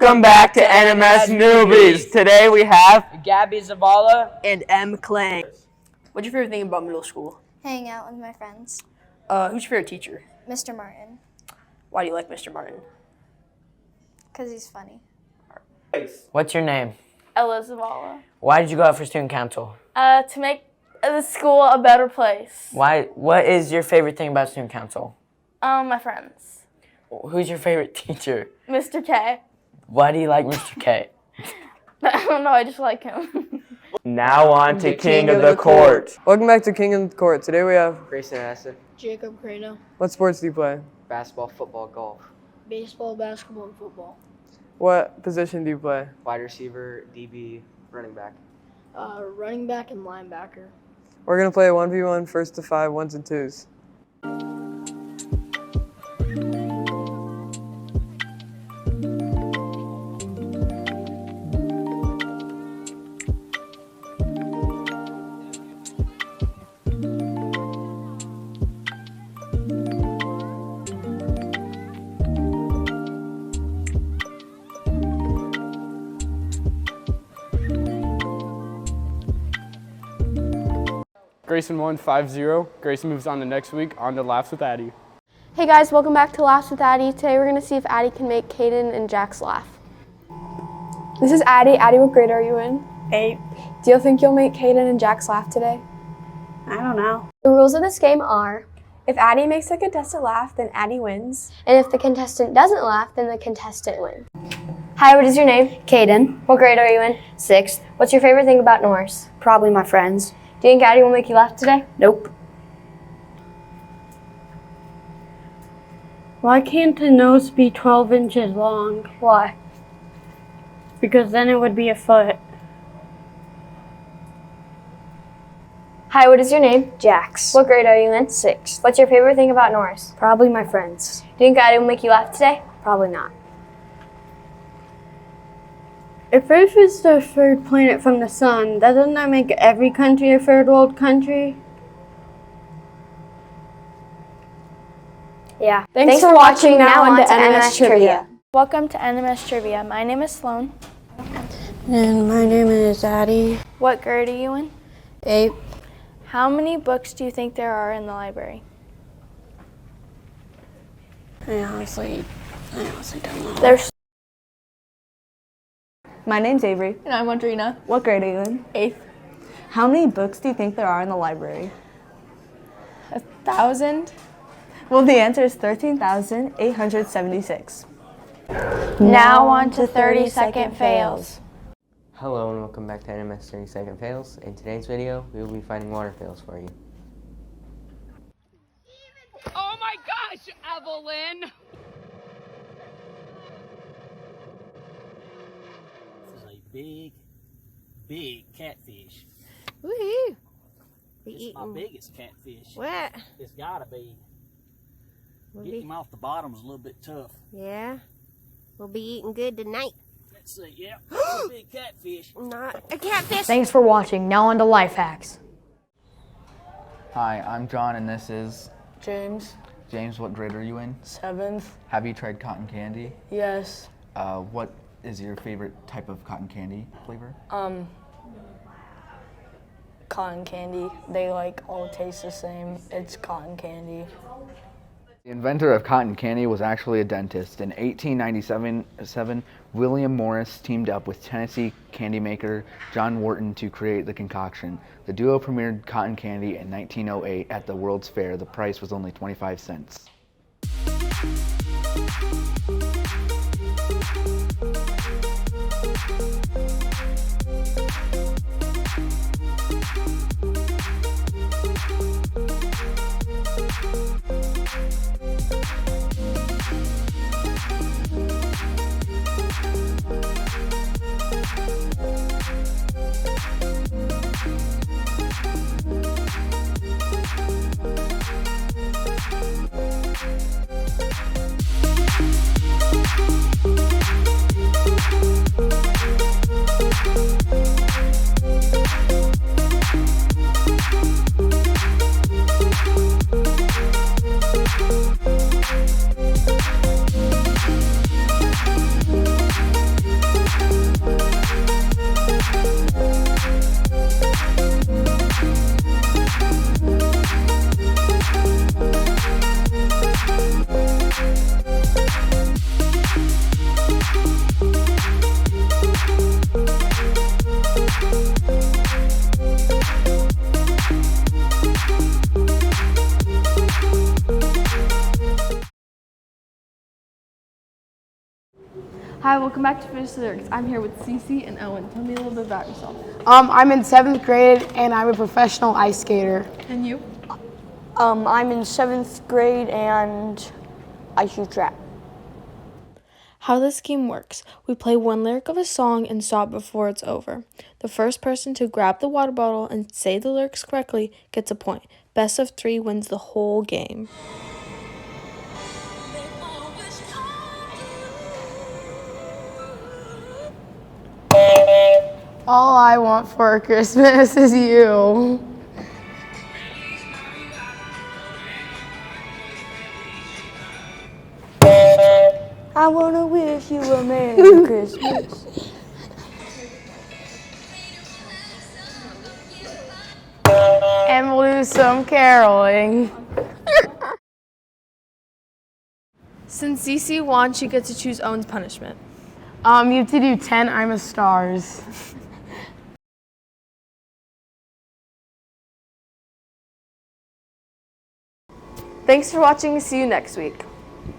Welcome back to NMS Newbies. Today we have Gabby Zavala and M. Clang. What's your favorite thing about middle school? Hanging out with my friends. Who's your favorite teacher? Mr. Martin, Why do you like Mr. Martin? because he's funny. What's your name? Ella Zavala. Why did you go out for student council? To make the school a better place. Why? What is your favorite thing about student council? My friends. Who's your favorite teacher? Mr. K. Why do you like Mr. K? I don't know, I just like him. now on to King of the Court. Welcome back to King of the Court. Today we have, Grayson Hassan, Jacob Crano, what sports do you play? basketball, football, golf, baseball, basketball, and football. What position do you play? wide receiver, DB, running back. Running back and linebacker. We're going to play a 1v1 first to 5 ones and twos. Grayson won 5-0. Grayson moves on to next week, on to Laughs with Addie. Hey guys, welcome back to Laughs with Addie. Today we're going to see if Addie can make Caden and Jax laugh. This is Addie. Addie, what grade are you in? 8. Do you think you'll make Caden and Jax laugh today? I don't know. The rules of this game are, if Addie makes the contestant laugh, then Addie wins. And if the contestant doesn't laugh, then the contestant wins. Hi, what is your name? Caden, What grade are you in? 6th. What's your favorite thing about Norris? Probably my friends. Do you think Addie will make you laugh today? Nope. Why can't a nose be 12 inches long? Why? Because then it would be a foot. Hi, what is your name? Jax. What grade are you in? 6th. What's your favorite thing about Norris? Probably my friends. Do you think Addie will make you laugh today? Probably not. If Earth is the third planet from the sun, doesn't that make every country a third world country? Yeah. Thanks for watching. Now on to NMS Trivia. Welcome to NMS Trivia. My name is Sloan. And my name is Addie. What grade are you in? 8. How many books do you think there are in the library? I honestly don't know. There's My name's Avery. And I'm Audrina. What grade are you in? 8th. How many books do you think there are in the library? 1,000. Well, the answer is 13,876. Now on to 30-second fails. Hello and welcome back to NMS 30 Second Fails. In today's video, we will be finding water fails for you. Oh my gosh, Evelyn! This is a big catfish. Woohoo! It's my biggest catfish. What? It's gotta be. Getting him off the bottom is a little bit tough. Yeah. We'll be eating good tonight. Let's see, yep, it's a big catfish. Not a catfish. Thanks for watching. Now on to life hacks. Hi, I'm John and this is James. James. What grade are you in? 7th. Have you tried cotton candy? Yes. What is your favorite type of cotton candy flavor? Cotton candy. They all taste the same. It's cotton candy. The inventor of cotton candy was actually a dentist. In 1897, William Morris teamed up with Tennessee candy maker John Wharton to create the concoction. The duo premiered cotton candy in 1908 at the World's Fair. The price was only 25 cents. Hi, welcome back to Finish the Lyrics. I'm here with Cece and Owen. Tell me a little bit about yourself. I'm in 7th grade and I'm a professional ice skater. And you? I'm in 7th grade and I shoot track. How this game works: we play one lyric of a song and stop before it's over. The first person to grab the water bottle and say the lyrics correctly gets a point. Best of 3 wins the whole game. All I want for Christmas is you. I wanna wish you a Merry Christmas. And we'll do some caroling. Since Cece won, she gets to choose Owen's punishment. You have to do 10 I'm a Stars. Thanks for watching. See you next week.